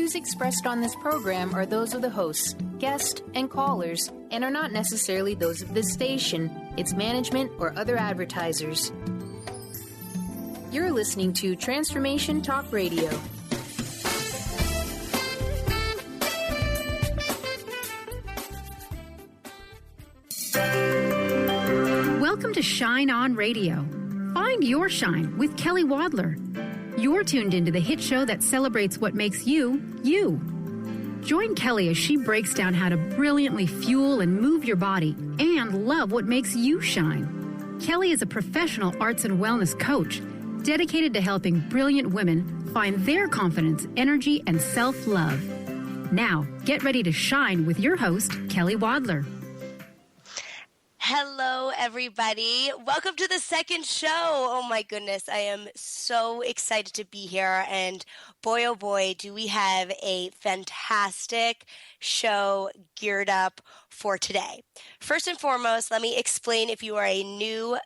views expressed on this program are those of the hosts, guests, and callers, and are not necessarily those of this station, its management, or other advertisers. You're listening to Transformation Talk Radio. Welcome to Shine On Radio. Find your shine with Kelly Wadler. You're tuned into the hit show that celebrates what makes you, you. Join Kelly as she breaks down how to brilliantly fuel and move your body and love what makes you shine. Kelly is a professional arts and wellness coach dedicated to helping brilliant women find their confidence, energy, and self-love. Now, get ready to shine with your host, Kelly Wadler. Hello, everybody. Welcome to the second show. Oh, my goodness. I am so excited to be here. And boy, oh, boy, do we have a fantastic show geared up for today. First and foremost, let me explain, if you are a new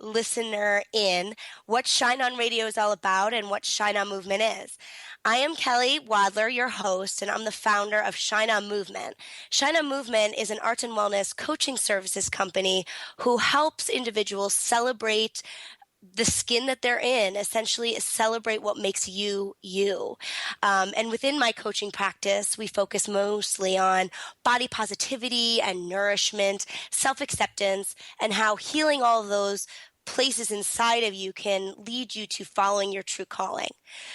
listener in, what Shine On Radio is all about and what Shine On Movement is. I am Kelly Wadler, your host, and I'm the founder of Shine On Movement. Shine On Movement is an arts and wellness coaching services company who helps individuals celebrate the skin that they're in, essentially celebrate what makes you, you. And within my coaching practice, we focus mostly on body positivity and nourishment, self-acceptance, and how healing all of those places inside of you can lead you to following your true calling.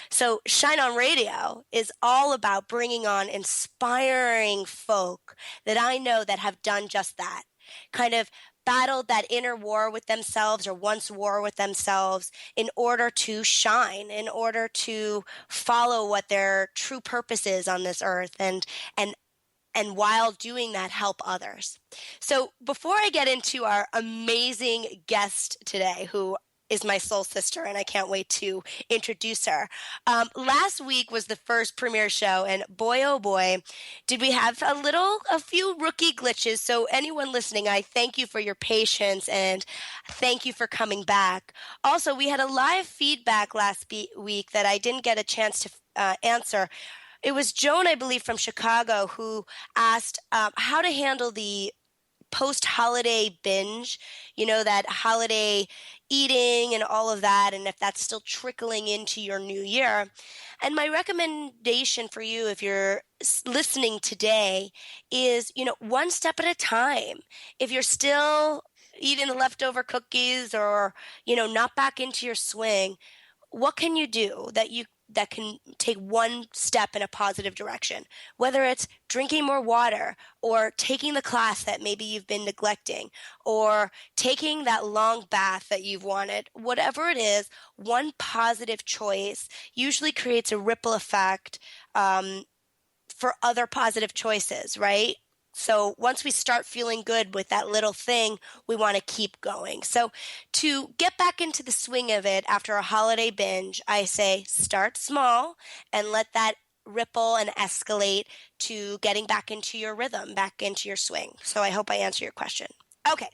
So Shine On Radio is all about bringing on inspiring folk that I know that have done just that, kind of battled that inner war with themselves or once war with themselves in order to shine, in order to follow what their true purpose is on this earth, and while doing that, help others. So before I get into our amazing guest today, who is my soul sister, and I can't wait to introduce her. Last week was the first premiere show, and boy, oh boy, did we have a few rookie glitches. So anyone listening, I thank you for your patience, and thank you for coming back. Also, we had a live feedback last week that I didn't get a chance to answer. It was Joan, I believe, from Chicago, who asked how to handle the post-holiday binge, that holiday eating and all of that, and if that's still trickling into your new year. And my recommendation for you, if you're listening today, is, one step at a time. If you're still eating the leftover cookies or, not back into your swing, what can you do that can take one step in a positive direction, whether it's drinking more water or taking the class that maybe you've been neglecting or taking that long bath that you've wanted. Whatever it is, one positive choice usually creates a ripple effect for other positive choices, right? So once we start feeling good with that little thing, we want to keep going. So to get back into the swing of it after a holiday binge, I say start small and let that ripple and escalate to getting back into your rhythm, back into your swing. So I hope I answer your question. Okay,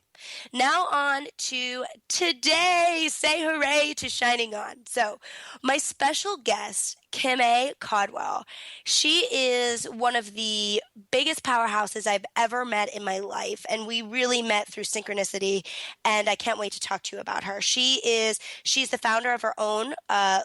now on to today. Say hooray to Shining On. So my special guest, Kim A. Caldwell, she is one of the biggest powerhouses I've ever met in my life, and we really met through synchronicity, and I can't wait to talk to you about her. She's the founder of her own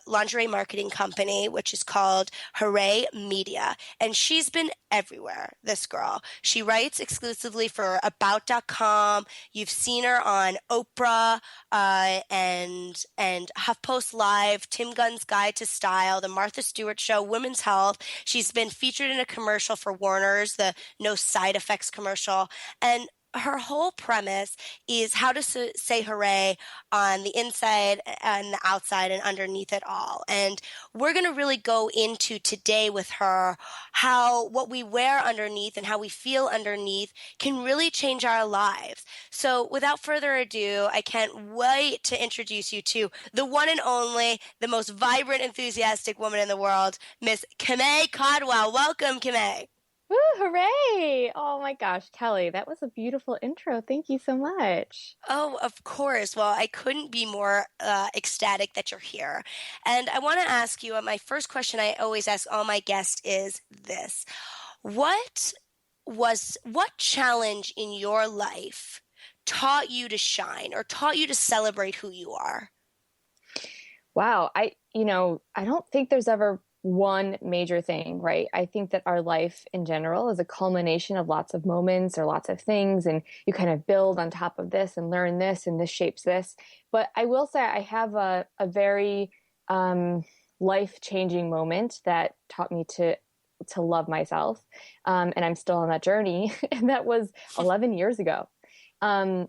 lingerie marketing company, which is called Hurray Media, and she's been everywhere, this girl. She writes exclusively for About.com. You've seen her on Oprah and HuffPost Live, Tim Gunn's Guide to Style, The Martha Stewart Show, Women's Health. She's been featured in a commercial for Warner's, the No Side Effects commercial. And her whole premise is how to say hooray on the inside and the outside and underneath it all. And we're going to really go into today with her how what we wear underneath and how we feel underneath can really change our lives. So without further ado, I can't wait to introduce you to the one and only, the most vibrant, enthusiastic woman in the world, Miss Kim A. Caldwell. Welcome, Kim A. Woo, hooray! Oh my gosh, Kelly, that was a beautiful intro. Thank you so much. Oh, of course. Well, I couldn't be more ecstatic that you're here. And I want to ask you, my first question I always ask all my guests is this. What challenge in your life taught you to shine or taught you to celebrate who you are? Wow. I don't think there's ever one major thing, right? I think that our life in general is a culmination of lots of moments or lots of things, and you kind of build on top of this and learn this, and this shapes this. But I will say I have a very life-changing moment that taught me to love myself, and I'm still on that journey, and that was 11 years ago. I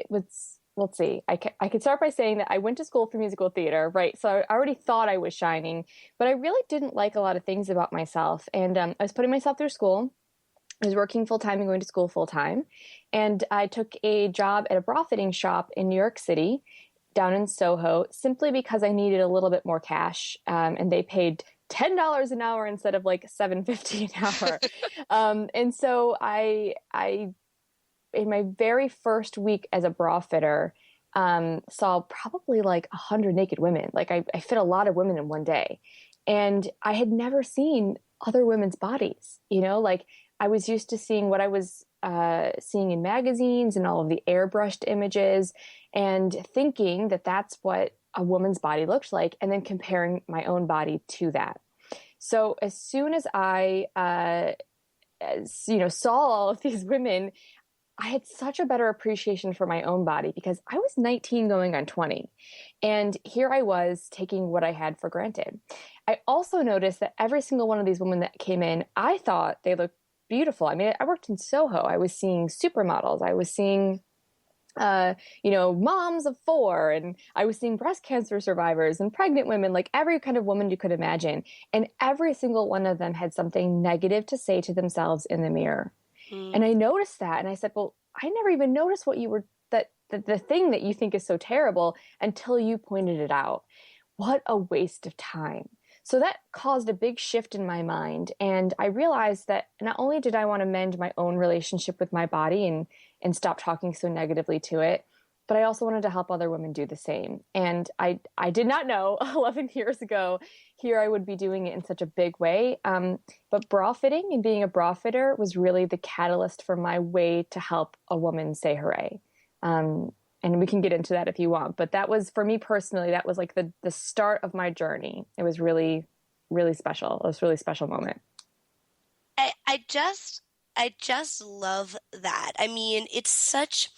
was, let's see, I could start by saying that I went to school for musical theater, right? So I already thought I was shining, but I really didn't like a lot of things about myself. And I was putting myself through school. I was working full-time and going to school full-time. And I took a job at a bra fitting shop in New York City, down in Soho, simply because I needed a little bit more cash. And they paid $10 an hour instead of like $7.50 an hour. And so I in my very first week as a bra fitter, saw probably like 100 naked women. Like I fit a lot of women in one day, and I had never seen other women's bodies. Like I was used to seeing what I was seeing in magazines and all of the airbrushed images, and thinking that that's what a woman's body looked like, and then comparing my own body to that. So as soon as I, saw all of these women, I had such a better appreciation for my own body, because I was 19 going on 20. And here I was taking what I had for granted. I also noticed that every single one of these women that came in, I thought they looked beautiful. I mean, I worked in Soho. I was seeing supermodels. I was seeing, moms of 4, and I was seeing breast cancer survivors and pregnant women, like every kind of woman you could imagine. And every single one of them had something negative to say to themselves in the mirror. And I noticed that, and I said, well, I never even noticed what you were, the thing that you think is so terrible, until you pointed it out. What a waste of time. So that caused a big shift in my mind. And I realized that not only did I want to mend my own relationship with my body and stop talking so negatively to it, but I also wanted to help other women do the same. And I did not know 11 years ago here I would be doing it in such a big way. But bra fitting and being a bra fitter was really the catalyst for my way to help a woman say hooray. And we can get into that if you want. But that was, for me personally, that was like the start of my journey. It was really, really special. It was a really special moment. I just love that. I mean, it's such...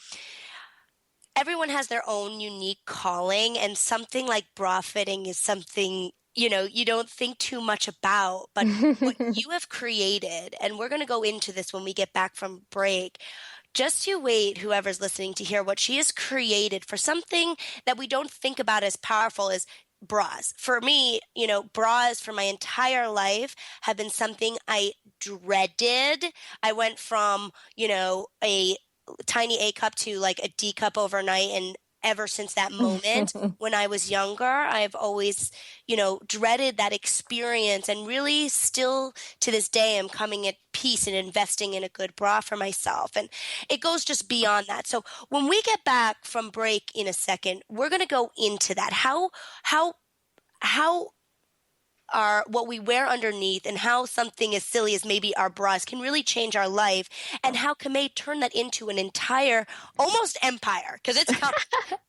Everyone has their own unique calling, and something like bra fitting is something, you don't think too much about, but what you have created, and we're going to go into this when we get back from break. Just you wait, whoever's listening, to hear what she has created for something that we don't think about as powerful as bras. For me, bras for my entire life have been something I dreaded. I went from, a tiny A cup to like a D cup overnight. And ever since that moment when I was younger, I've always, dreaded that experience, and really still to this day I'm coming at peace and investing in a good bra for myself. And it goes just beyond that. So when we get back from break in a second, we're going to go into that. How are what we wear underneath, and how something as silly as maybe our bras can really change our life, and how can they turn that into an entire almost empire, because it's coming.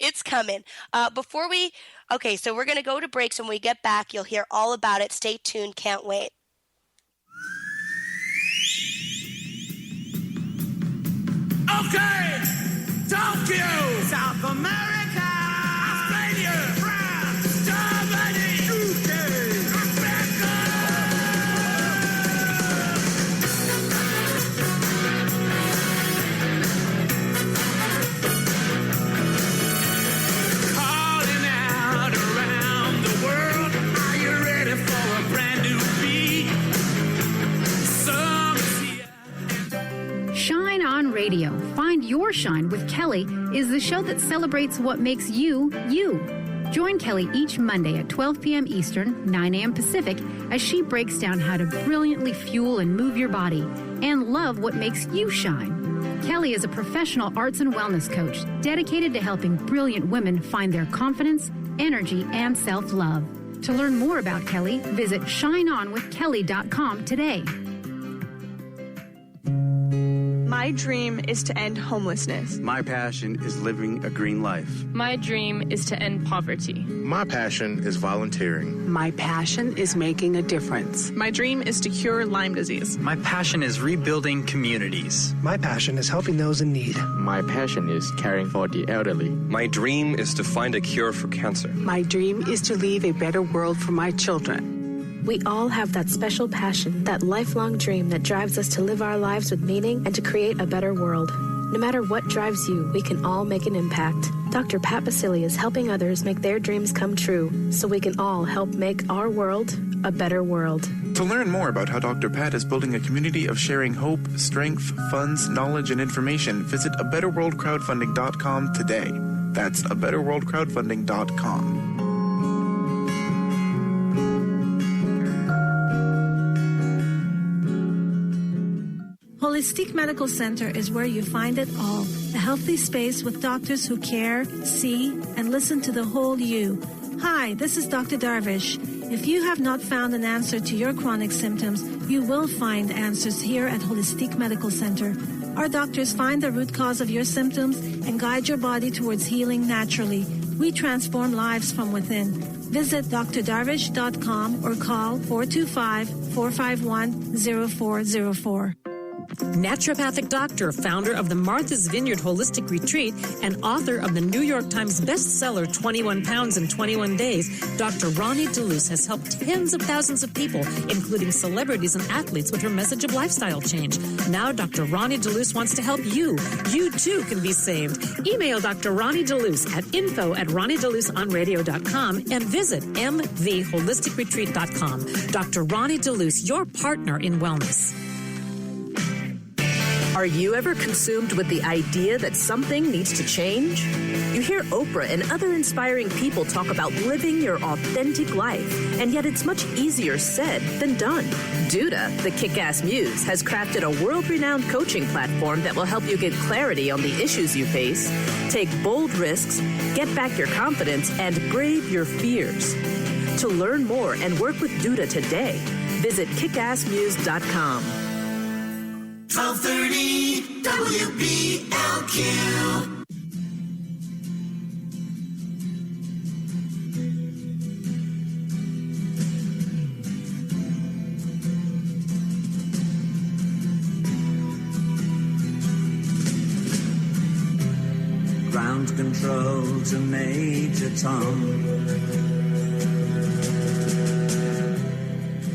It's coming. So we're going to go to breaks. When we get back, you'll hear all about it. Stay tuned. Can't wait. Okay, Tokyo, South America, Australia, France, Germany, UK, America. Calling out around the world, are you ready for a brand new beat? Summer's here. Shine on Radio. Find Your Shine with Kelly is the show that celebrates what makes you, you. Join Kelly each Monday at 12 p.m. Eastern, 9 a.m. Pacific, as she breaks down how to brilliantly fuel and move your body and love what makes you shine. Kelly is a professional arts and wellness coach dedicated to helping brilliant women find their confidence, energy, and self-love. To learn more about Kelly, visit shineonwithkelly.com today. My dream is to end homelessness. My passion is living a green life. My dream is to end poverty. My passion is volunteering. My passion is making a difference. My dream is to cure Lyme disease. My passion is rebuilding communities. My passion is helping those in need. My passion is caring for the elderly. My dream is to find a cure for cancer. My dream is to leave a better world for my children. We all have that special passion, that lifelong dream that drives us to live our lives with meaning and to create a better world. No matter what drives you, we can all make an impact. Dr. Pat Basili is helping others make their dreams come true, so we can all help make our world a better world. To learn more about how Dr. Pat is building a community of sharing hope, strength, funds, knowledge, and information, visit abetterworldcrowdfunding.com today. That's abetterworldcrowdfunding.com. Holistic Medical Center is where you find it all. A healthy space with doctors who care, see, and listen to the whole you. Hi, this is Dr. Darvish. If you have not found an answer to your chronic symptoms, you will find answers here at Holistic Medical Center. Our doctors find the root cause of your symptoms and guide your body towards healing naturally. We transform lives from within. Visit drdarvish.com or call 425-451-0404. Naturopathic doctor, founder of the Martha's Vineyard Holistic Retreat, and author of the New York Times bestseller 21 Pounds in 21 Days, Dr. Ronnie DeLuce has helped tens of thousands of people, including celebrities and athletes, with her message of lifestyle change. Now Dr. Ronnie DeLuce wants to help you. You too can be saved. Email Dr. Ronnie DeLuce at info@ronniedeluceonradio.com and visit mtheholisticretreat.com. Dr. Ronnie DeLuce, your partner in wellness. Are you ever consumed with the idea that something needs to change? You hear Oprah and other inspiring people talk about living your authentic life, and yet it's much easier said than done. Duda, the kick-ass muse, has crafted a world-renowned coaching platform that will help you get clarity on the issues you face, take bold risks, get back your confidence, and brave your fears. To learn more and work with Duda today, visit kickassmuse.com. 1230 WBLQ. Ground control to Major Tom.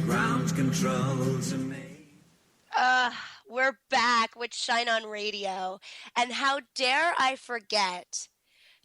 Ground control to Major. We're back with Shine On Radio. And how dare I forget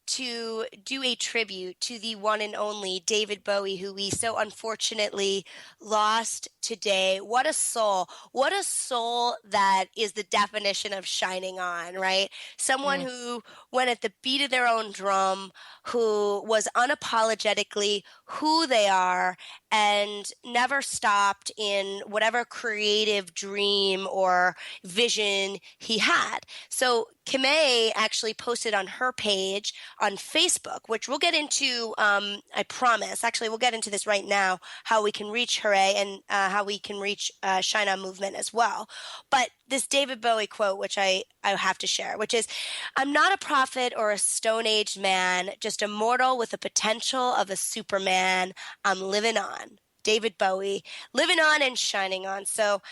to do a tribute to the one and only David Bowie, who we so unfortunately lost today. What a soul. What a soul that is the definition of shining on, right? Someone who went at the beat of their own drum, who was unapologetically who they are and never stopped in whatever creative dream or vision he had. So Kimay actually posted on her page on Facebook, which we'll get into, I promise. Actually, we'll get into this right now, how we can reach Hurray and how we can reach Shine On Movement as well. But this David Bowie quote, which I have to share, which is, "I'm not a prophet or a stone-aged man, just a mortal with the potential of a Superman. I'm living on." David Bowie, living on and shining on. So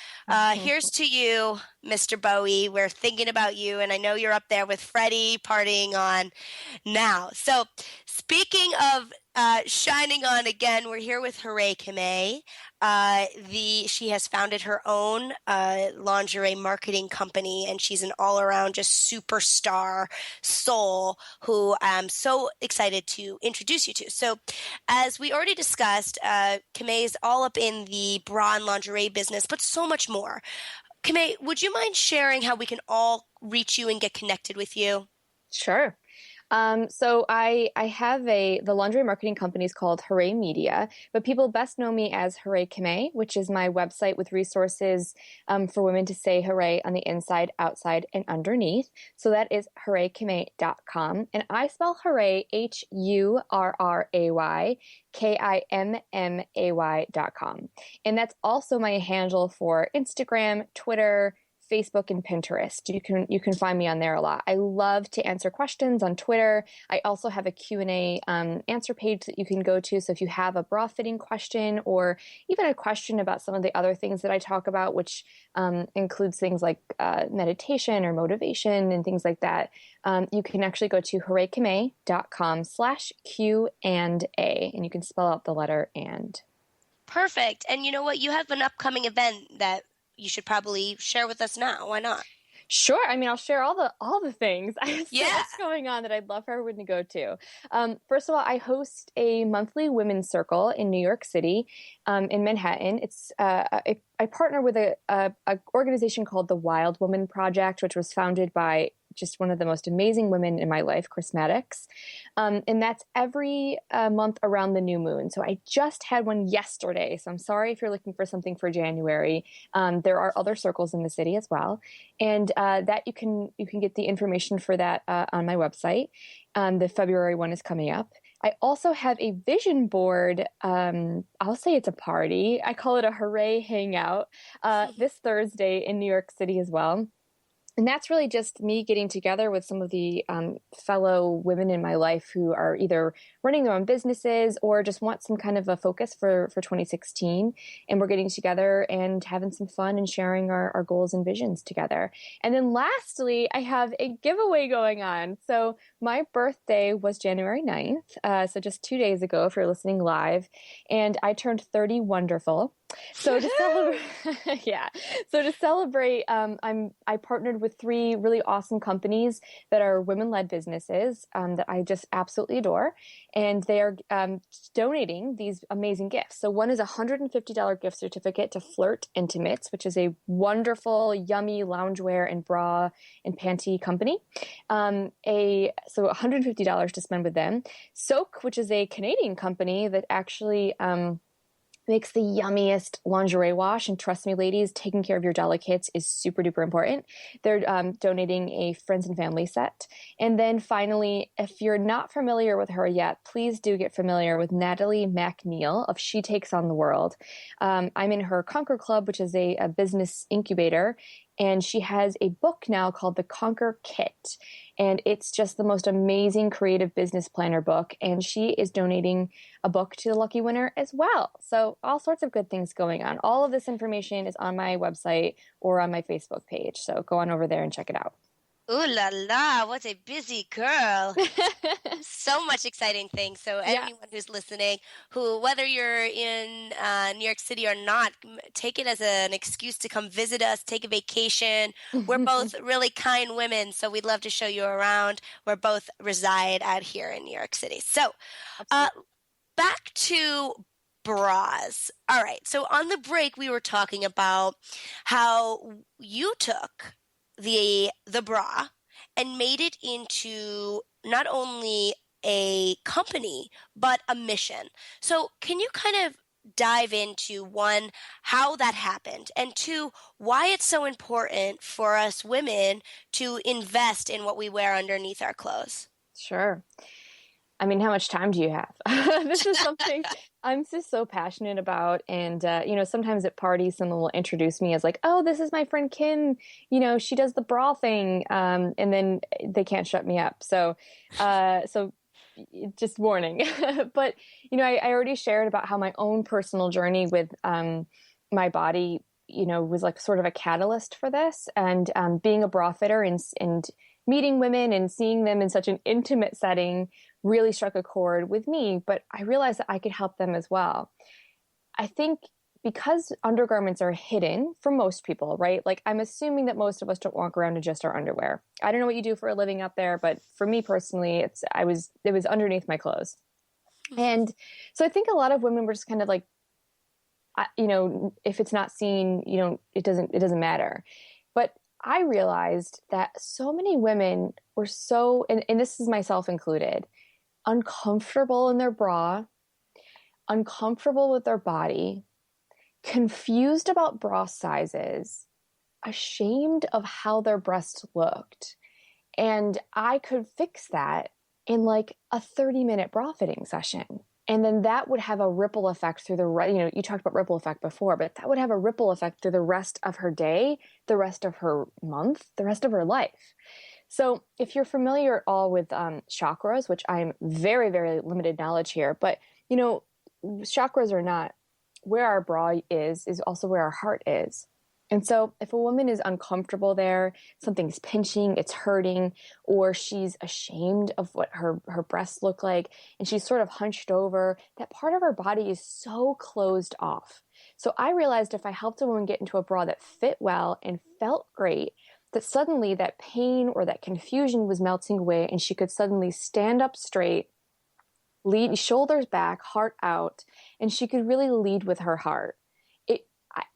here's to you, Mr. Bowie. We're thinking about you, and I know you're up there with Freddie partying on now. So speaking of shining on again, we're here with Hurray Kimay. She has founded her own lingerie marketing company, and she's an all-around just superstar soul who I'm so excited to introduce you to. So as we already discussed, Kimay is all up in the bra and lingerie business, but so much more. Kimay, would you mind sharing how we can all reach you and get connected with you? Sure. So I have the lingerie marketing company is called Hurray Media, but people best know me as Hurray Kame, which is my website with resources for women to say hooray on the inside, outside, and underneath. So that is hurraykame.com. And I spell hooray, HURRAY, KIMMAY.com. And that's also my handle for Instagram, Twitter, Facebook, and Pinterest. You can find me on there a lot. I love to answer questions on Twitter. I also have a Q&A answer page that you can go to. So if you have a bra fitting question or even a question about some of the other things that I talk about, which includes things like meditation or motivation and things like that, you can actually go to hurraykame.com/Q&A, and you can spell out the letter and. Perfect. And you know what? You have an upcoming event that you should probably share with us now. Why not? Sure. I mean, I'll share all the things. I have so Yeah. much going on that I'd love for everyone to go to. First of all, I host a monthly women's circle in New York City, in Manhattan. It's I partner with a organization called the Wild Woman Project, which was founded by just one of the most amazing women in my life, Chris Maddox. And that's every month around the new moon. So I just had one yesterday. So I'm sorry if you're looking for something for January. There are other circles in the city as well. And that you can get the information for that on my website. The February one is coming up. I also have a vision board. I'll say it's a party. I call it a Hurray Hangout this Thursday in New York City as well. And that's really just me getting together with some of the fellow women in my life who are either running their own businesses or just want some kind of a focus for 2016. And we're getting together and having some fun and sharing our goals and visions together. And then lastly, I have a giveaway going on. So my birthday was January 9th, so just 2 days ago if you're listening live. And I turned 30 wonderful. So to celebrate, I partnered with 3 really awesome companies that are women-led businesses that I just absolutely adore, and they are donating these amazing gifts. So one is a $150 gift certificate to Flirt Intimates, which is a wonderful, yummy loungewear and bra and panty company. So $150 to spend with them. Soak, which is a Canadian company that actually makes the yummiest lingerie wash. And trust me, ladies, taking care of your delicates is super duper important. They're donating a friends and family set. And then finally, if you're not familiar with her yet, please do get familiar with Natalie McNeil of She Takes on the World. I'm in her Conquer Club, which is a business incubator. And she has a book now called The Conquer Kit. And it's just the most amazing creative business planner book. And she is donating a book to the lucky winner as well. So all sorts of good things going on. All of this information is on my website or on my Facebook page. So go on over there and check it out. Ooh la la, what a busy girl. So much exciting things. So anyone who's listening, whether you're in New York City or not, take it as an excuse to come visit us, take a vacation. We're both really kind women, so we'd love to show you around. We're both reside out here in New York City. So back to bras. All right. So on the break, we were talking about how you took the bra and made it into not only a company, but a mission. So can you kind of dive into, 1, how that happened, and 2, why it's so important for us women to invest in what we wear underneath our clothes? Sure. I mean, how much time do you have? This is something I'm just so passionate about. And, sometimes at parties, someone will introduce me as like, oh, this is my friend Kim. She does the bra thing. And then they can't shut me up. So just warning. But, I already shared about how my own personal journey with my body, was like sort of a catalyst for this. And being a bra fitter and meeting women and seeing them in such an intimate setting really struck a chord with me, but I realized that I could help them as well. I think because undergarments are hidden for most people, right? Like I'm assuming that most of us don't walk around in just our underwear. I don't know what you do for a living out there, but for me personally, it was underneath my clothes. And so I think a lot of women were just kind of like, if it's not seen, it doesn't matter. But I realized that so many women were so, and this is myself included, uncomfortable in their bra, uncomfortable with their body, confused about bra sizes, ashamed of how their breasts looked. And I could fix that in like a 30-minute bra fitting session. And then that would have a ripple effect through you talked about ripple effect before, but that would have a ripple effect through the rest of her day, the rest of her month, the rest of her life. So if you're familiar at all with chakras, which I'm very, very limited knowledge here, but chakras are not, where our bra is also where our heart is. And so if a woman is uncomfortable there, something's pinching, it's hurting, or she's ashamed of what her breasts look like, and she's sort of hunched over, that part of her body is so closed off. So I realized if I helped a woman get into a bra that fit well and felt great, that suddenly that pain or that confusion was melting away, and she could suddenly stand up straight, lead shoulders back, heart out, and she could really lead with her heart.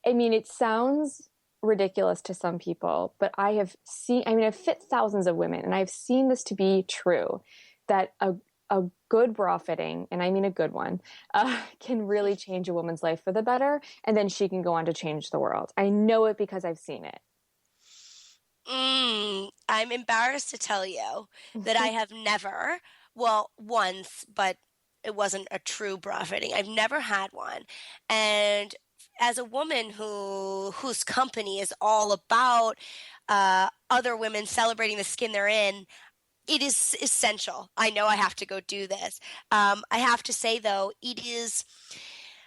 It sounds ridiculous to some people, but I've fit thousands of women, and I've seen this to be true, that a good bra fitting, and I mean a good one, can really change a woman's life for the better, and then she can go on to change the world. I know it because I've seen it. I'm embarrassed to tell you that I have never, well, once, but it wasn't a true bra fitting. I've never had one. And as a woman whose company is all about other women celebrating the skin they're in, it is essential. I know I have to go do this. I have to say, though, it is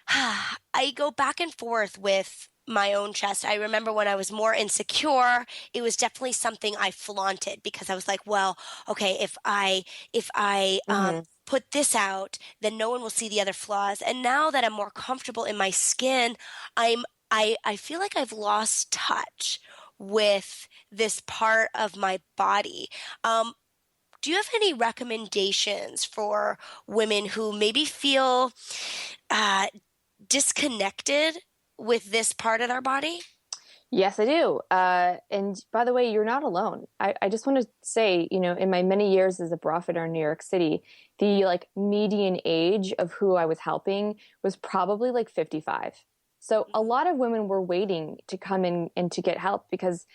I go back and forth with my own chest. I remember when I was more insecure, it was definitely something I flaunted because I was like, well, okay, if I put this out, then no one will see the other flaws. And now that I'm more comfortable in my skin, I feel like I've lost touch with this part of my body. Do you have any recommendations for women who maybe feel disconnected with this part of their body? Yes, I do. And by the way, you're not alone. I just want to say, in my many years as a bra fitter in New York City, the median age of who I was helping was probably 55. So a lot of women were waiting to come in and to get help because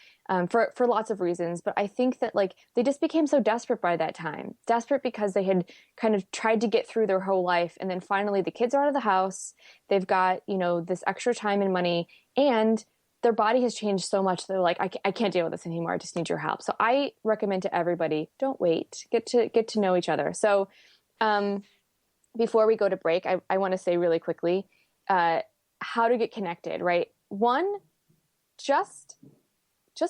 for lots of reasons. But I think that they just became so desperate by that time, desperate because they had kind of tried to get through their whole life. And then finally the kids are out of the house. They've got, this extra time and money, and their body has changed so much. They're like, I can't deal with this anymore. I just need your help. So I recommend to everybody, don't wait, get to know each other. So before we go to break, I want to say really quickly, how to get connected, right? One, just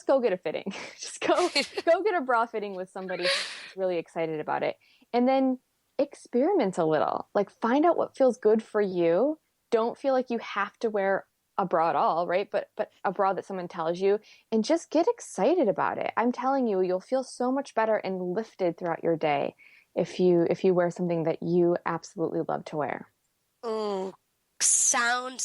go get a fitting. Just go get a bra fitting with somebody who's really excited about it. And then experiment a little. Find out what feels good for you. Don't feel like you have to wear a bra at all, right? But a bra that someone tells you, and just get excited about it. I'm telling you, you'll feel so much better and lifted throughout your day if you wear something that you absolutely love to wear. Ooh, sound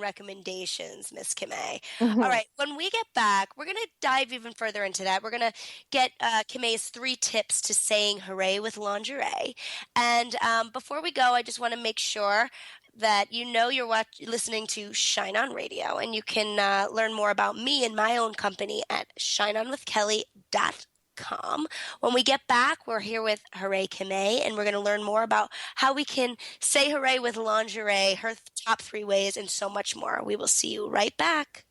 recommendations, Miss Kimay. Mm-hmm. All right, when we get back, we're going to dive even further into that. We're going to get Kimay's 3 tips to saying hooray with lingerie. And before we go, I just want to make sure that you're listening to Shine On Radio, and you can learn more about me and my own company at shineonwithkelly.com. When we get back, we're here with Hurray Kimay, and we're going to learn more about how we can say hooray with lingerie, her top 3 ways, and so much more. We will see you right back.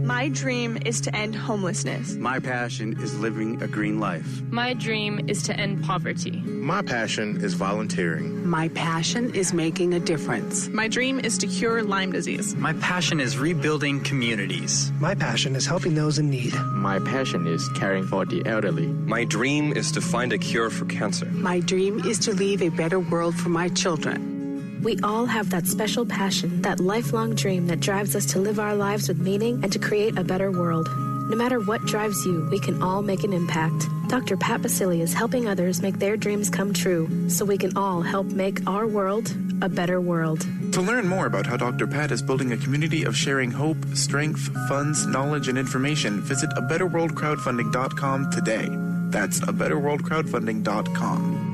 My dream is to end homelessness. My passion is living a green life. My dream is to end poverty. My passion is volunteering. My passion is making a difference. My dream is to cure Lyme disease. My passion is rebuilding communities. My passion is helping those in need. My passion is caring for the elderly. My dream is to find a cure for cancer. My dream is to leave a better world for my children. We all have that special passion, that lifelong dream that drives us to live our lives with meaning and to create a better world. No matter what drives you, we can all make an impact. Dr. Pat Basili is helping others make their dreams come true so we can all help make our world a better world. To learn more about how Dr. Pat is building a community of sharing hope, strength, funds, knowledge, and information, visit abetterworldcrowdfunding.com today. That's abetterworldcrowdfunding.com.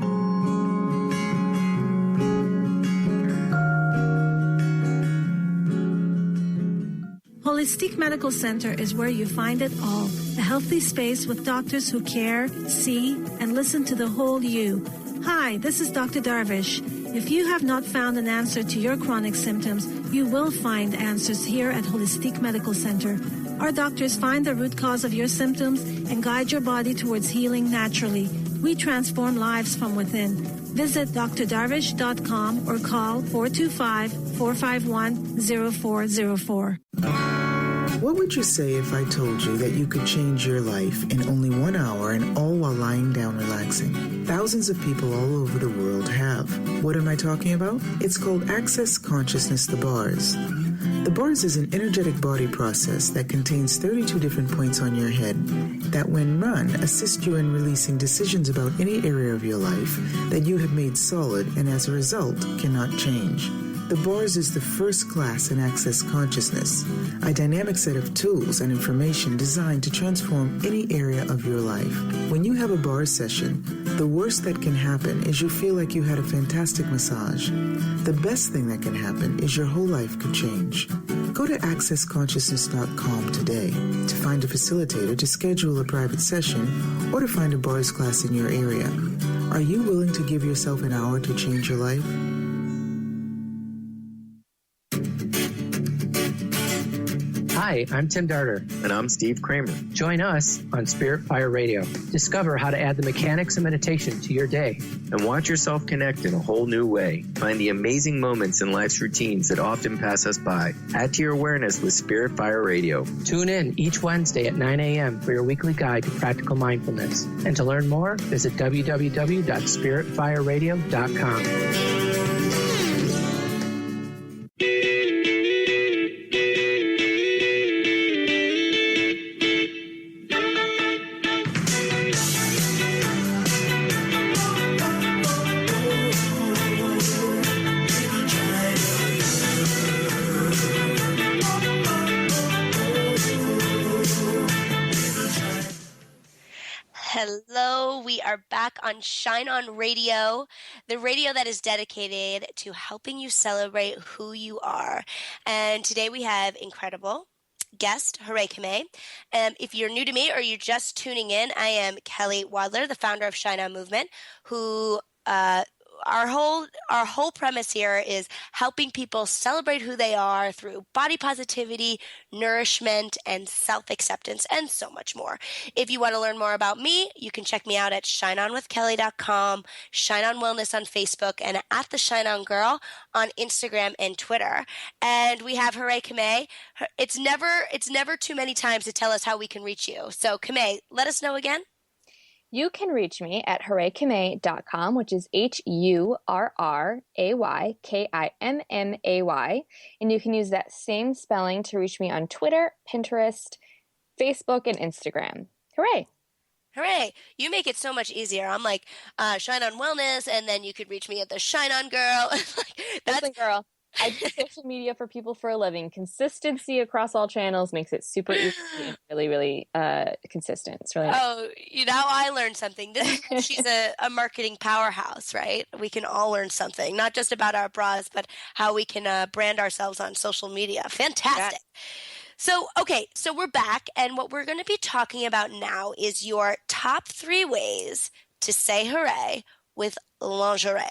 Holistic Medical Center is where you find it all. A healthy space with doctors who care, see, and listen to the whole you. Hi, this is Dr. Darvish. If you have not found an answer to your chronic symptoms, you will find answers here at Holistic Medical Center. Our doctors find the root cause of your symptoms and guide your body towards healing naturally. We transform lives from within. Visit drdarvish.com or call 425-451-0404. What would you say if I told you that you could change your life in only 1 hour and all while lying down relaxing? Thousands of people all over the world have. What am I talking about? It's called Access Consciousness, the bars. The bars is an energetic body process that contains 32 different points on your head that, when run, assist you in releasing decisions about any area of your life that you have made solid and as a result cannot change. The bars is the first class in Access Consciousness, a dynamic set of tools and information designed to transform any area of your life. When you have a bar session, the worst that can happen is you feel like you had a fantastic massage. The best thing that can happen is your whole life could change. Go to accessconsciousness.com today to find a facilitator to schedule a private session or to find a bars class in your area. Are you willing to give yourself an hour to change your life? Hi, I'm Tim Darter. And I'm Steve Kramer. Join us on Spirit Fire Radio. Discover how to add the mechanics of meditation to your day. And watch yourself connect in a whole new way. Find the amazing moments in life's routines that often pass us by. Add to your awareness with Spirit Fire Radio. Tune in each Wednesday at 9 a.m. for your weekly guide to practical mindfulness. And to learn more, visit www.spiritfireradio.com. Hello, we are back on Shine On Radio, the radio that is dedicated to helping you celebrate who you are. And today we have incredible guest, Hurray. If you're new to me or you're just tuning in, I am Kelly Wadler, the founder of Shine On Movement, who our whole premise here is helping people celebrate who they are through body positivity, nourishment, and self-acceptance, and so much more. If you want to learn more about me, you can check me out at shineonwithkelly.com, Shine On Wellness on Facebook, and at the Shine On Girl on Instagram and Twitter. And we have Hurray Kamei. It's never too many times to tell us how we can reach you. So Kamei, let us know again. You can reach me at hurraykamay.com, which is HURRAYKIMMAY. And you can use that same spelling to reach me on Twitter, Pinterest, Facebook, and Instagram. Hooray! Hooray! You make it so much easier. I'm like, Shine On Wellness, and then you could reach me at the Shine On Girl. Listen, girl, I do social media for people for a living. Consistency across all channels makes it super easy and really, really consistent. It's really nice. Oh, now I learned something. She's a marketing powerhouse, right? We can all learn something, not just about our bras, but how we can brand ourselves on social media. Fantastic. So we're back, and what we're going to be talking about now is your top 3 ways to say hooray with lingerie.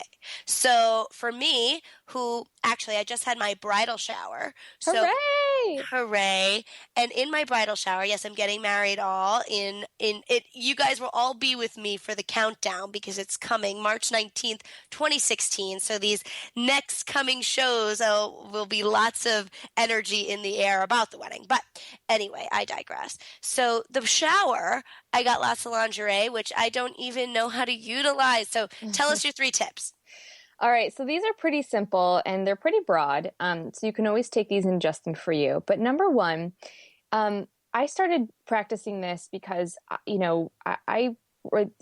So for me, who actually I just had my bridal shower. So hooray! Hooray! Hooray. And in my bridal shower, yes, I'm getting married all in it. You guys will all be with me for the countdown because it's coming March 19th, 2016. So these next coming shows will be lots of energy in the air about the wedding. But anyway, I digress. So the shower, I got lots of lingerie, which I don't even know how to utilize. So tell us your 3 tips. All right, so these are pretty simple and they're pretty broad. So you can always take these and adjust them for you. But number one, I started practicing this because, I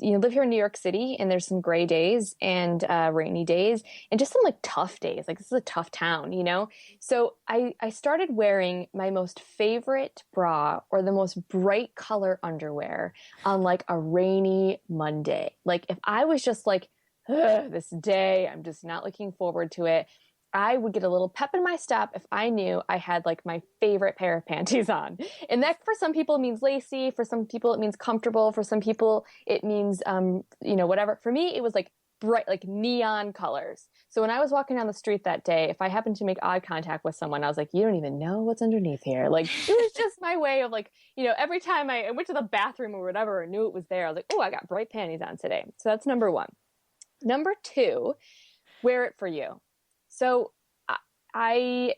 live here in New York City, and there's some gray days and rainy days and just some like tough days. Like, this is a tough town, So I started wearing my most favorite bra or the most bright color underwear on like a rainy Monday. Like, if I was just like, this day, I'm just not looking forward to it, I would get a little pep in my step if I knew I had like my favorite pair of panties on. And that for some people means lacy, for some people it means comfortable, for some people it means, whatever. For me, it was like bright, like neon colors. So when I was walking down the street that day, if I happened to make eye contact with someone, I was like, you don't even know what's underneath here. Like, it was just my way of like, every time I went to the bathroom or whatever and knew it was there, I was like, oh, I got bright panties on today. So that's number one. Number two, wear it for you. So I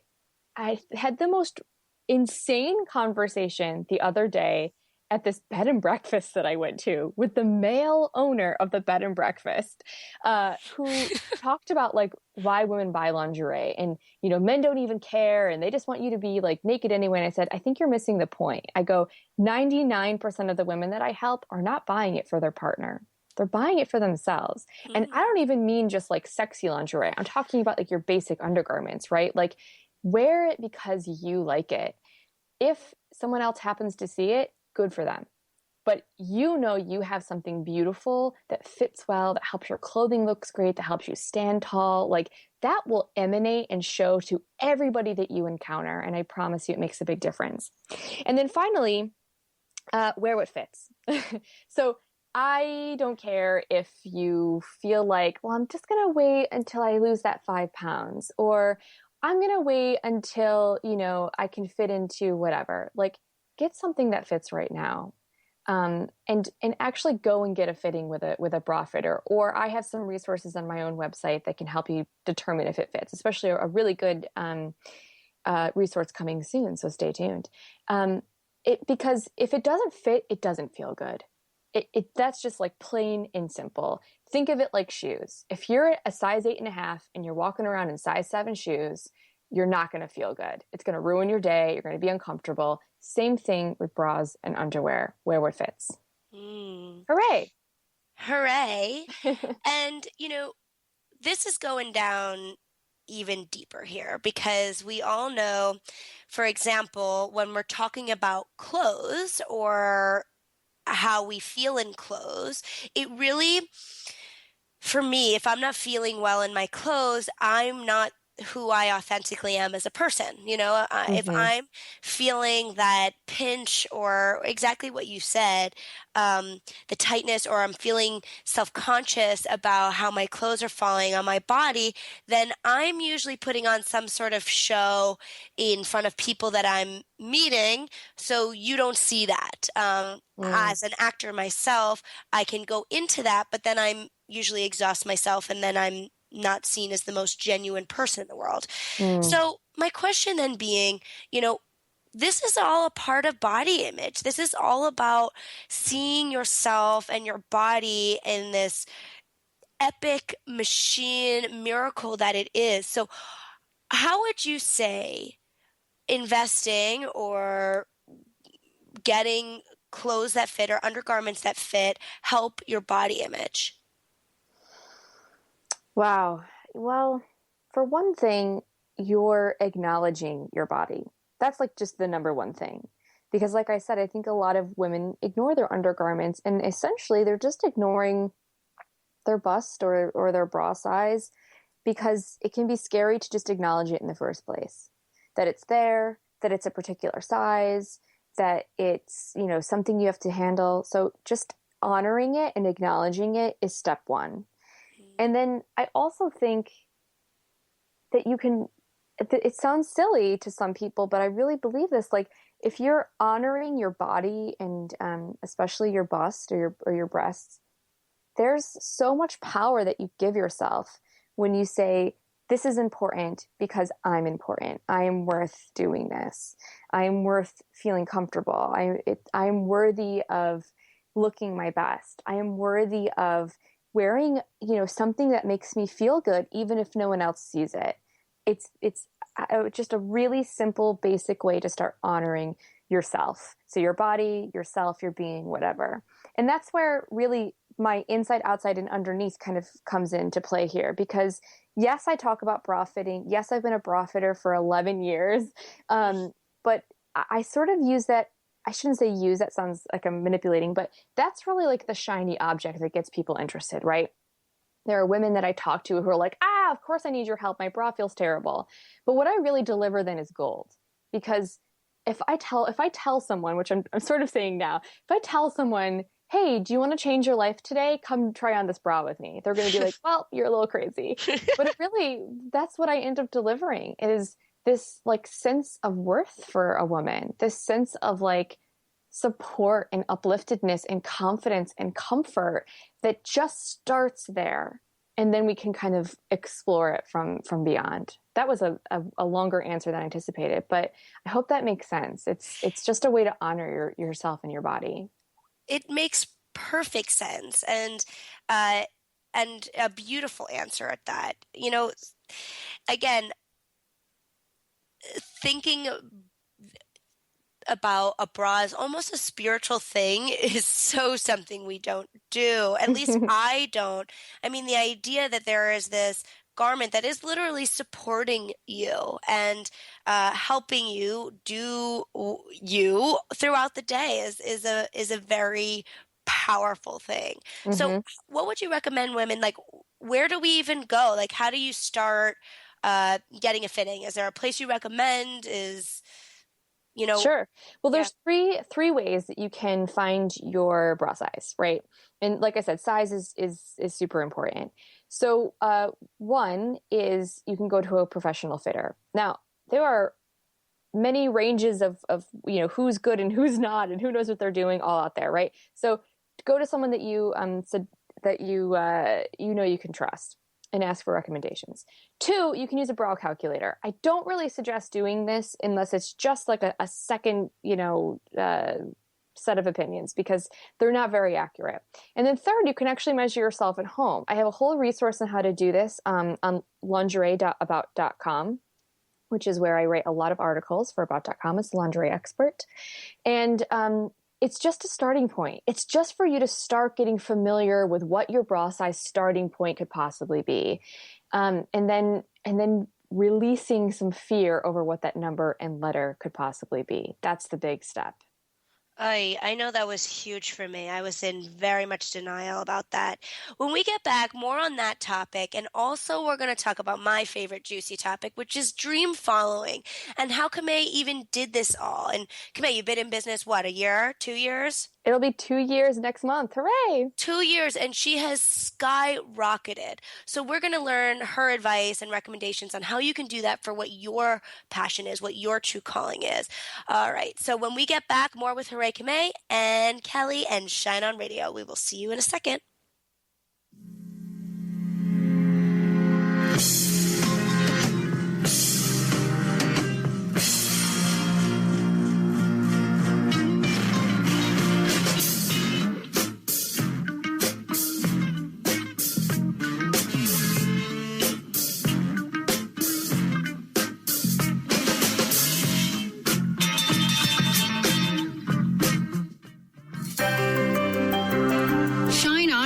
had the most insane conversation the other day at this bed and breakfast that I went to with the male owner of the bed and breakfast, who talked about like why women buy lingerie and, men don't even care and they just want you to be like naked anyway. And I said, I think you're missing the point. I go, 99% of the women that I help are not buying it for their partner. They're buying it for themselves. Mm-hmm. And I don't even mean just like sexy lingerie. I'm talking about like your basic undergarments, right? Like, wear it because you like it. If someone else happens to see it, good for them. But you have something beautiful that fits well, that helps your clothing looks great, that helps you stand tall. Like, that will emanate and show to everybody that you encounter. And I promise you it makes a big difference. And then finally, wear what fits. So I don't care if you feel like, well, I'm just going to wait until I lose that 5 pounds, or I'm going to wait until, I can fit into whatever. Like, get something that fits right now. And actually go and get a fitting with a bra fitter. Or I have some resources on my own website that can help you determine if it fits, especially a really good resource coming soon. So stay tuned. Because if it doesn't fit, it doesn't feel good. That's just like plain and simple. Think of it like shoes. If you're a size 8.5 and you're walking around in size 7 shoes, you're not going to feel good. It's going to ruin your day. You're going to be uncomfortable. Same thing with bras and underwear. Wear what fits. Hooray. Hooray. And, this is going down even deeper here because we all know, for example, when we're talking about clothes or how we feel in clothes, it really, for me, if I'm not feeling well in my clothes, I'm not who I authentically am as a person. If I'm feeling that pinch or exactly what you said, the tightness, or I'm feeling self-conscious about how my clothes are falling on my body, then I'm usually putting on some sort of show in front of people that I'm meeting, so you don't see that. As an actor myself, I can go into that, but then I'm usually exhaust myself, and then I'm not seen as the most genuine person in the world. So my question then being, this is all a part of body image. This is all about seeing yourself and your body in this epic machine miracle that it is. So how would you say investing or getting clothes that fit or undergarments that fit help your body image? Wow. Well, for one thing, you're acknowledging your body. That's like just the number one thing. Because like I said, I think a lot of women ignore their undergarments, and essentially they're just ignoring their bust or their bra size, because it can be scary to just acknowledge it in the first place. That it's there, that it's a particular size, that it's, something you have to handle. So just honoring it and acknowledging it is step one. And then I also think that you can it sounds silly to some people, but I really believe this. Like, if you're honoring your body and especially your bust or your breasts, there's so much power that you give yourself when you say, this is important because I'm important. I am worth doing this. I am worth feeling comfortable. I am worthy of looking my best. I am worthy of wearing, something that makes me feel good, even if no one else sees it. It's just a really simple, basic way to start honoring yourself. So your body, yourself, your being, whatever. And that's where really my inside, outside, and underneath kind of comes into play here, because yes, I talk about bra fitting. Yes, I've been a bra fitter for 11 years. But I sort of use that. I shouldn't say use, that sounds like I'm manipulating, but that's really like the shiny object that gets people interested, right? There are women that I talk to who are like, of course I need your help. My bra feels terrible. But what I really deliver then is gold. Because if I tell someone, which I'm sort of saying now, if I tell someone, hey, do you want to change your life today? Come try on this bra with me. They're going to be like, well, you're a little crazy. But it really, that's what I end up delivering, is this like sense of worth for a woman, this sense of like support and upliftedness and confidence and comfort that just starts there. And then we can kind of explore it from beyond. That was a longer answer than I anticipated, but I hope that makes sense. It's just a way to honor yourself and your body. It makes perfect sense, and a beautiful answer at that. Again, thinking about a bra as almost a spiritual thing is so something we don't do. At least I don't. I mean, the idea that there is this garment that is literally supporting you and helping you do you throughout the day is a very powerful thing. Mm-hmm. So what would you recommend women, like, where do we even go? Like, how do you start getting a fitting? Is there a place you recommend? Sure. Well, there's three ways that you can find your bra size, right? And like I said, size is super important. So one is you can go to a professional fitter. Now, there are many ranges of who's good and who's not and who knows what they're doing all out there, right? So go to someone that you said that you can trust and ask for recommendations. 2, you can use a bra calculator. I don't really suggest doing this unless it's just like a second, set of opinions, because they're not very accurate. And then 3rd, you can actually measure yourself at home. I have a whole resource on how to do this on lingerie.about.com, which is where I write a lot of articles for about.com as a lingerie expert. And it's just a starting point. It's just for you to start getting familiar with what your bra size starting point could possibly be. And then releasing some fear over what that number and letter could possibly be. That's the big step. I know that was huge for me. I was in very much denial about that. When we get back, more on that topic, and also we're going to talk about my favorite juicy topic, which is dream following, and how Kamei even did this all. And Kamei, you've been in business, what, a year, 2 years? It'll be 2 years next month. Hooray! 2 years, and she has skyrocketed. So we're going to learn her advice and recommendations on how you can do that for what your passion is, what your true calling is. All right, so when we get back, more with Hurray Kamei and Kelly and Shine On Radio. We will see you in a second.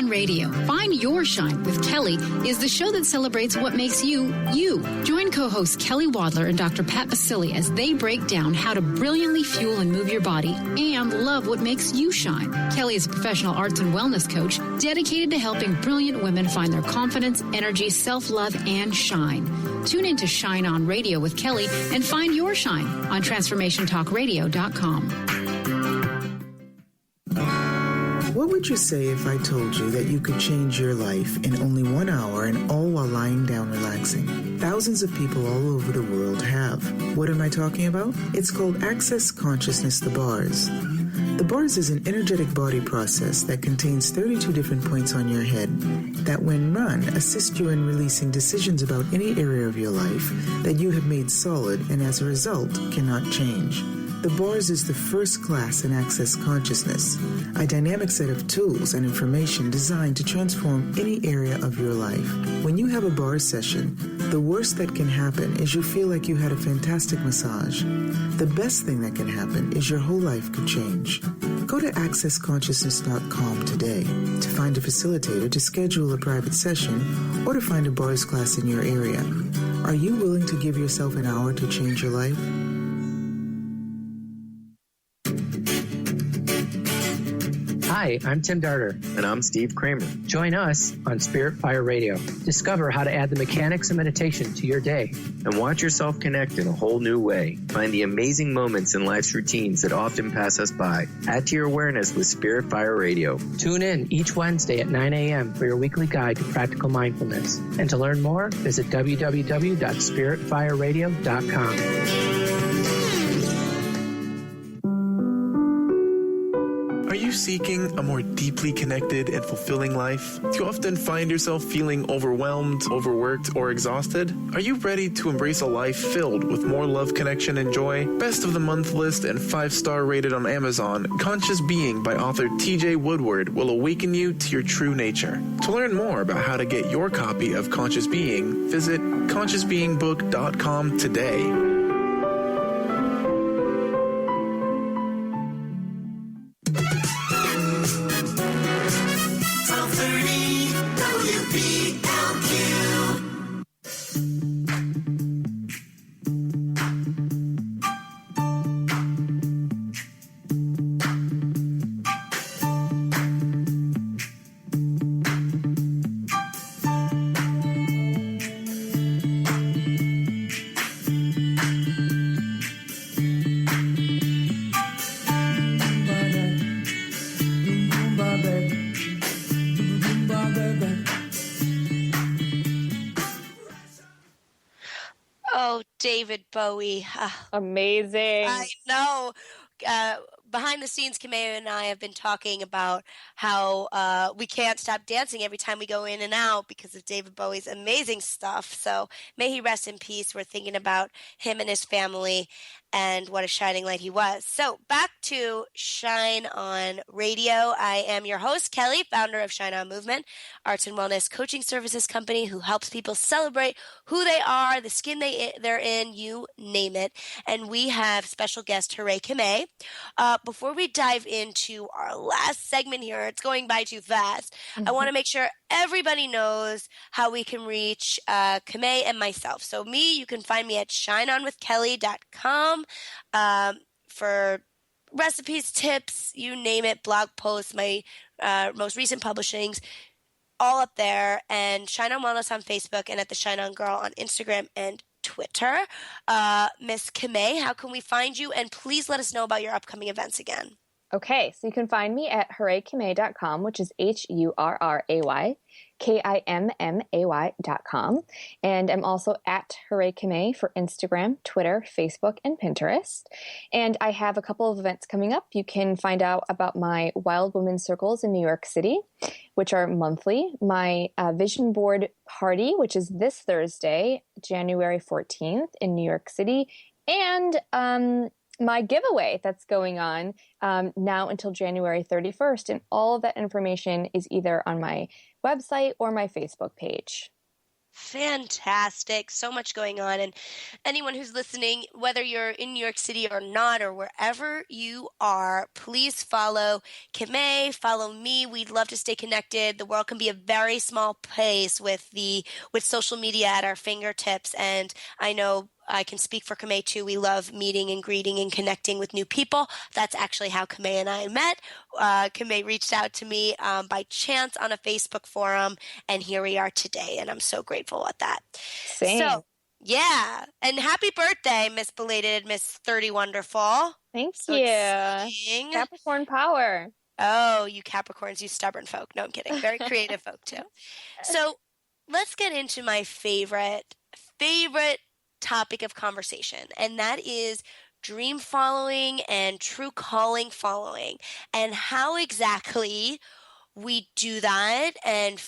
Radio. Find Your Shine with Kelly is the show that celebrates what makes you, you. Join co-hosts Kelly Wadler and Dr. Pat Basili as they break down how to brilliantly fuel and move your body and love what makes you shine. Kelly is a professional arts and wellness coach dedicated to helping brilliant women find their confidence, energy, self-love, and shine. Tune in to Shine On Radio with Kelly and find Your Shine on TransformationTalkRadio.com. What would you say if I told you that you could change your life in only 1 hour and all while lying down relaxing? Thousands of people all over the world have. What am I talking about? It's called Access Consciousness, the bars. The bars is an energetic body process that contains 32 different points on your head that, when run, assist you in releasing decisions about any area of your life that you have made solid and as a result cannot change. The bars is the first class in Access Consciousness, a dynamic set of tools and information designed to transform any area of your life. When you have a bar session, the worst that can happen is you feel like you had a fantastic massage. The best thing that can happen is your whole life could change. Go to accessconsciousness.com today to find a facilitator to schedule a private session or to find a bars class in your area. Are you willing to give yourself an hour to change your life? Hi, I'm Tim Darter. And I'm Steve Kramer. Join us on Spirit Fire Radio. Discover how to add the mechanics of meditation to your day. And watch yourself connect in a whole new way. Find the amazing moments in life's routines that often pass us by. Add to your awareness with Spirit Fire Radio. Tune in each Wednesday at 9 a.m. for your weekly guide to practical mindfulness. And to learn more, visit www.spiritfireradio.com. Are you seeking a more deeply connected and fulfilling life? Do you often find yourself feeling overwhelmed, overworked, or exhausted? Are you ready to embrace a life filled with more love, connection, and joy? Best of the Month list and 5-star rated on Amazon, Conscious Being by author TJ Woodward will awaken you to your true nature. To learn more about how to get your copy of Conscious Being, visit consciousbeingbook.com today. David Bowie. Amazing. I know. Behind the scenes, Kamea and I have been talking about how we can't stop dancing every time we go in and out because of David Bowie's amazing stuff. So may he rest in peace. We're thinking about him and his family and what a shining light he was. So back to Shine On Radio. I am your host, Kelly, founder of Shine On Movement, arts and wellness coaching services company who helps people celebrate who they are, the skin they're in, you name it. And we have special guest Hurray Kamei. Before we dive into our last segment here, it's going by too fast. I want to make sure everybody knows how we can reach Kamei and myself. So me, you can find me at shineonwithkelly.com for recipes, tips, you name it, blog posts, my most recent publishings, all up there, and Shine On Wellness on Facebook and at the Shine On Girl on Instagram and Twitter. Miss Kamei, how can we find you? And please let us know about your upcoming events again. Okay, so you can find me at hurraykamei.com, which is HURRAYKIMMAY.com. And I'm also at Hurray Kamei for Instagram, Twitter, Facebook, and Pinterest. And I have a couple of events coming up. You can find out about my Wild Women Circles in New York City, which are monthly, my Vision Board Party, which is this Thursday, January 14th in New York City, and my giveaway that's going on now until January 31st. And all of that information is either on my website or my Facebook page. Fantastic. So much going on. And anyone who's listening, whether you're in New York City or not, or wherever you are, please follow Kamei, follow me. We'd love to stay connected. The world can be a very small place with social media at our fingertips. And I know I can speak for Kamei too. We love meeting and greeting and connecting with new people. That's actually how Kamei and I met. Kamei reached out to me by chance on a Facebook forum, and here we are today, and I'm so grateful at that. Same. So, yeah, and happy birthday, Miss Belated, Miss 30 Wonderful. Thank so you. exciting. Capricorn power. Oh, you Capricorns, you stubborn folk. No, I'm kidding. Very creative folk too. So let's get into my favorite topic of conversation, and that is dream following and true calling following, and how exactly we do that and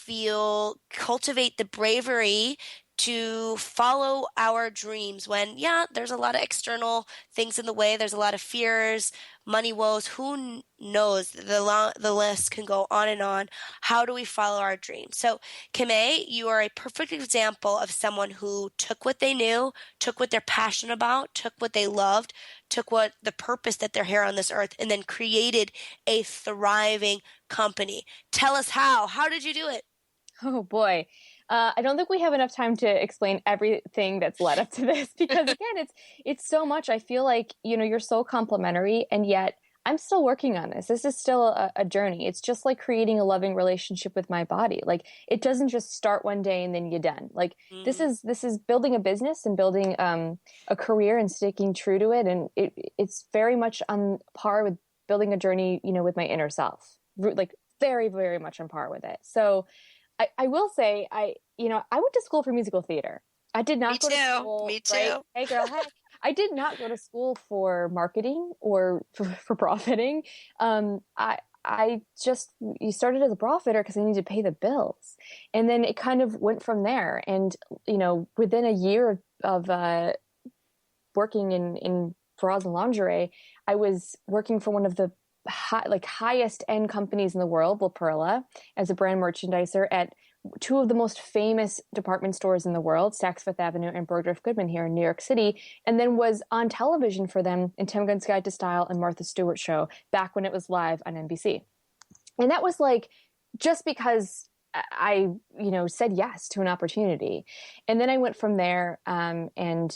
cultivate the bravery to follow our dreams when, there's a lot of external things in the way. There's a lot of fears, money woes. Who knows? The list can go on and on. How do we follow our dreams? So, Kame, you are a perfect example of someone who took what they knew, took what they're passionate about, took what they loved, took what the purpose that they're here on this earth, and then created a thriving company. Tell us how. How did you do it? Oh boy. I don't think we have enough time to explain everything that's led up to this because again, it's so much. I feel like, you're so complimentary and yet I'm still working on this. This is still a journey. It's just like creating a loving relationship with my body. Like it doesn't just start one day and then you're done. Like this is building a business and building a career and sticking true to it. And it's very much on par with building a journey, with my inner self, like very, very much on par with it. So I will say, I went to school for musical theater. I did not go to school. Me too. Right? Hey, girl, hey. I did not go to school for marketing or for profiting. You started as a profiter because I needed to pay the bills. And then it kind of went from there. And, within a year of working in bras and lingerie, I was working for one of the highest end companies in the world, La Perla, as a brand merchandiser at two of the most famous department stores in the world, Saks Fifth Avenue and Bergdorf Goodman here in New York City, and then was on television for them in Tim Gunn's Guide to Style and Martha Stewart show back when it was live on NBC. And that was just because I, said yes to an opportunity. And then I went from there and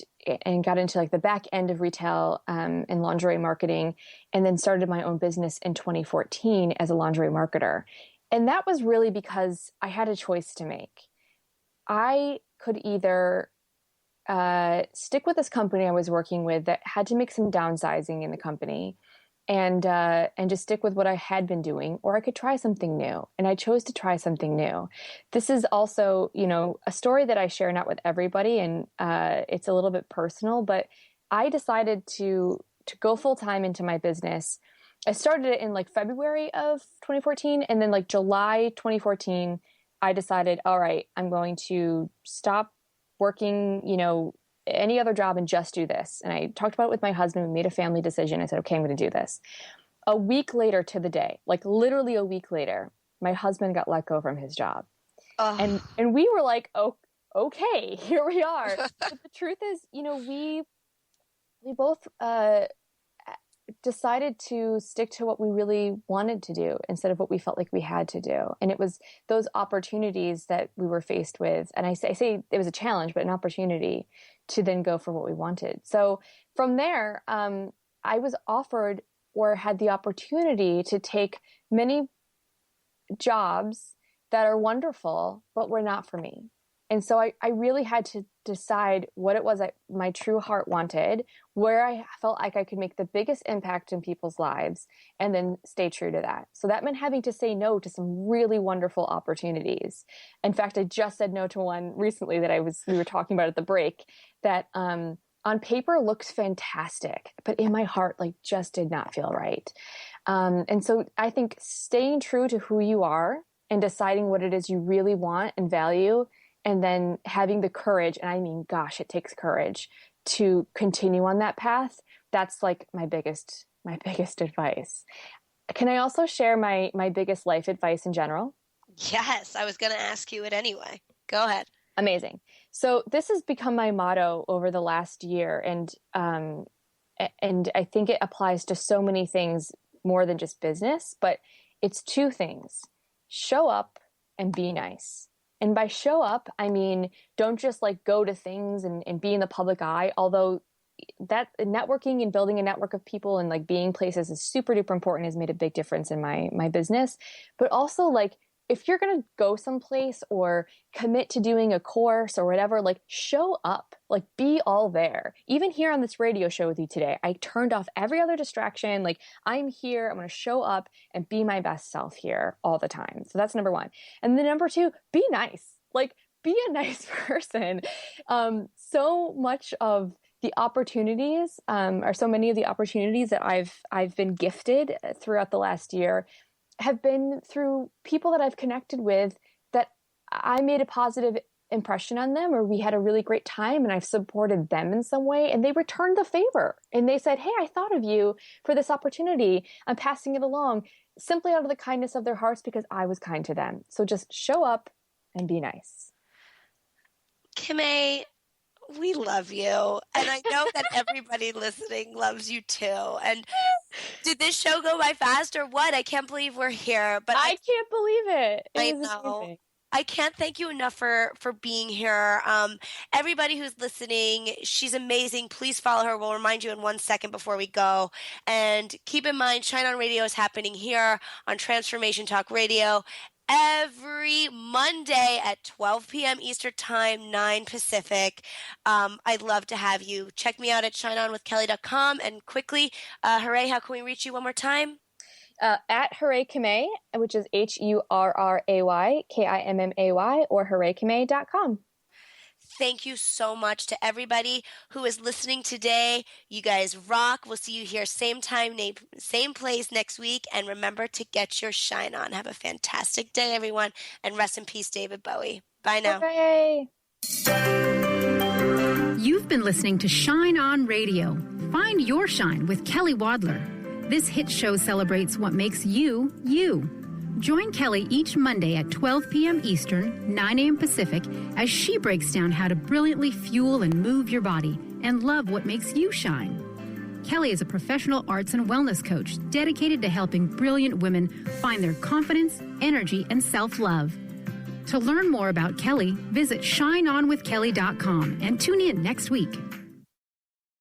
got into the back end of retail and lingerie marketing, and then started my own business in 2014 as a lingerie marketer. And that was really because I had a choice to make. I could either stick with this company I was working with that had to make some downsizing in the company and just stick with what I had been doing, or I could try something new. And I chose to try something new. This is also, a story that I share not with everybody, and it's a little bit personal, but I decided to go full time into my business. I started it in February of 2014, and then July 2014, I decided, all right, I'm going to stop working, any other job and just do this. And I talked about it with my husband. We made a family decision. I said, okay, I'm going to do this. A week later to the day, literally a week later, my husband got let go from his job. And we were like, oh, okay, here we are. But the truth is, we both decided to stick to what we really wanted to do instead of what we felt like we had to do. And it was those opportunities that we were faced with. And I say it was a challenge, but an opportunity to then go for what we wanted. So from there, I was offered or had the opportunity to take many jobs that are wonderful, but were not for me. And so I really had to decide what it was that my true heart wanted, where I felt like I could make the biggest impact in people's lives, and then stay true to that. So that meant having to say no to some really wonderful opportunities. In fact, I just said no to one recently that we were talking about at the break that on paper looks fantastic, but in my heart, just did not feel right. And so I think staying true to who you are and deciding what it is you really want and value, and then having the courage, and I mean, gosh, it takes courage to continue on that path. That's my biggest advice. Can I also share my biggest life advice in general? Yes, I was going to ask you it anyway. Go ahead. Amazing. So this has become my motto over the last year, and I think it applies to so many things more than just business, but it's two things: show up and be nice. And by show up, I mean, don't just go to things and be in the public eye, although that networking and building a network of people and being places is super duper important, has made a big difference in my business. But also if you're going to go someplace or commit to doing a course or whatever, like show up, like be all there. Even here on this radio show with you today, I turned off every other distraction. Like I'm here, I'm going to show up and be my best self here all the time. So that's number one. And then number two, be nice. Like be a nice person. So much of the opportunities, or so many of the opportunities that I've been gifted throughout the last year have been through people that I've connected with that I made a positive impression on them, or we had a really great time and I've supported them in some way, and they returned the favor and they said, hey, I thought of you for this opportunity. I'm passing it along simply out of the kindness of their hearts because I was kind to them. So just show up and be nice. Kimay, we love you. And I know that everybody listening loves you too. And did this show go by fast or what? I can't believe we're here. But I can't believe it. I know. Amazing. I can't thank you enough for being here. Everybody who's listening, she's amazing. Please follow her. We'll remind you in 1 second before we go. And keep in mind, Shine On Radio is happening here on Transformation Talk Radio every Monday at 12 p.m. Eastern Time, 9 Pacific. I'd love to have you. Check me out at shineonwithkelly.com. And quickly, Hurray, how can we reach you one more time? At Hurray Kimay, which is HurrayKimmay, or hurraykimmay.com. Thank you so much to everybody who is listening today. You guys rock. We'll see you here same time, same place next week. And remember to get your shine on. Have a fantastic day, everyone. And rest in peace, David Bowie. Bye now. Hooray. You've been listening to Shine On Radio. Find your shine with Kelly Wadler. This hit show celebrates what makes you, you. Join Kelly each Monday at 12 p.m. Eastern, 9 a.m. Pacific, as she breaks down how to brilliantly fuel and move your body and love what makes you shine. Kelly is a professional arts and wellness coach dedicated to helping brilliant women find their confidence, energy, and self-love. To learn more about Kelly, visit shineonwithkelly.com and tune in next week.